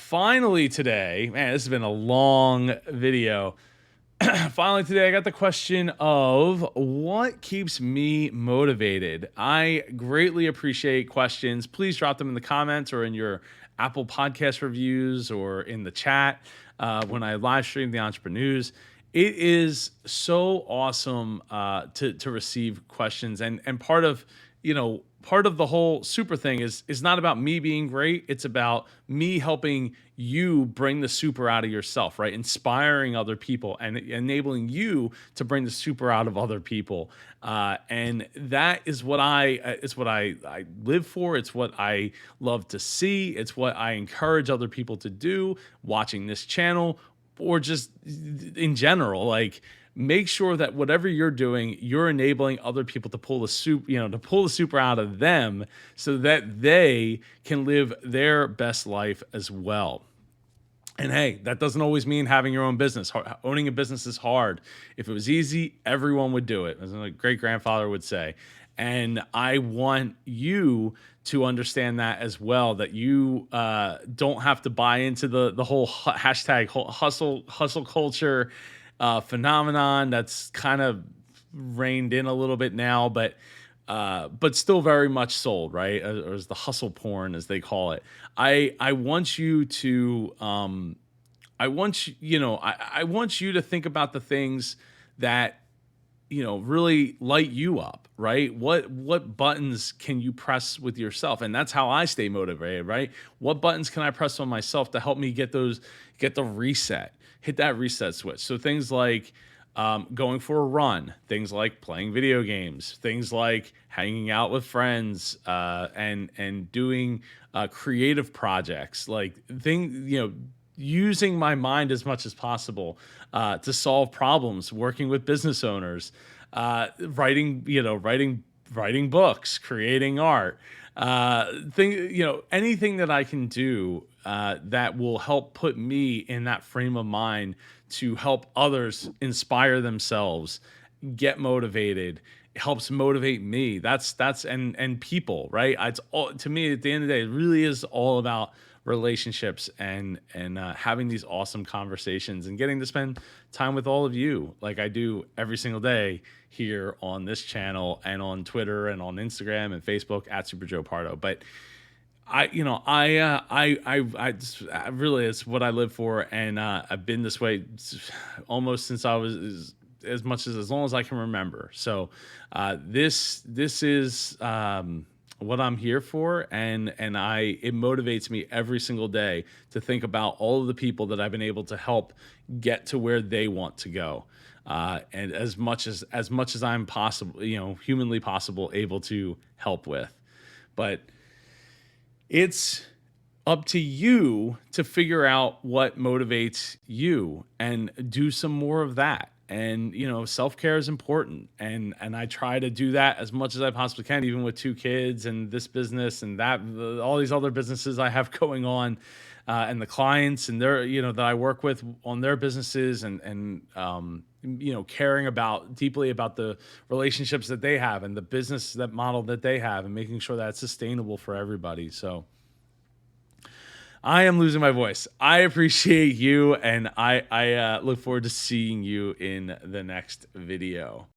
finally today, man, this has been a long video. Finally today, I got the question of what keeps me motivated. I greatly appreciate questions. Please drop them in the comments or in your Apple Podcast reviews or in the chat when I live stream the Entrepreneurs. It is so awesome to receive questions, and part of the whole super thing is not about me being great. It's about me helping you bring the super out of yourself, right? Inspiring other people and enabling you to bring the super out of other people. And that is what I live for. It's what I love to see. It's what I encourage other people to do watching this channel or just in general. Like, make sure that whatever you're doing, you're enabling other people to pull the super out of them so that they can live their best life as well. And hey, that doesn't always mean having your own business. Owning a business is hard. If it was easy, everyone would do it, as my great grandfather would say. And I want you to understand that as well, that you don't have to buy into the whole hashtag hustle culture phenomenon that's kind of reined in a little bit now, but still very much sold, right? Or as the hustle porn, as they call it. I want you to I want you to think about the things that really light you up, right? What buttons can you press with yourself? And that's how I stay motivated, right? What buttons can I press on myself to help me get the reset, hit that reset switch? So things like going for a run, things like playing video games, things like hanging out with friends, and doing creative projects, like using my mind as much as possible to solve problems, working with business owners, writing books, creating art, anything that I can do that will help put me in that frame of mind to help others inspire themselves, get motivated. It helps motivate me. That's and people, right? It's all, to me, at the end of the day, it really is all about relationships and having these awesome conversations and getting to spend time with all of you, like I do every single day here on this channel and on Twitter and on Instagram and Facebook at Super Joe Pardo. But I really, it's what I live for, and I've been this way almost since I was as long as I can remember. So this is what I'm here for, and it motivates me every single day to think about all of the people that I've been able to help get to where they want to go, and as much as I'm possible, humanly possible, able to help with. But it's up to you to figure out what motivates you and do some more of that. And self-care is important, and I try to do that as much as I possibly can, even with 2 kids and this business and that, all these other businesses I have going on, and the clients and their that I work with on their businesses, and caring deeply about the relationships that they have and the business that model that they have, and making sure that it's sustainable for everybody. So I am losing my voice. I appreciate you, and I look forward to seeing you in the next video.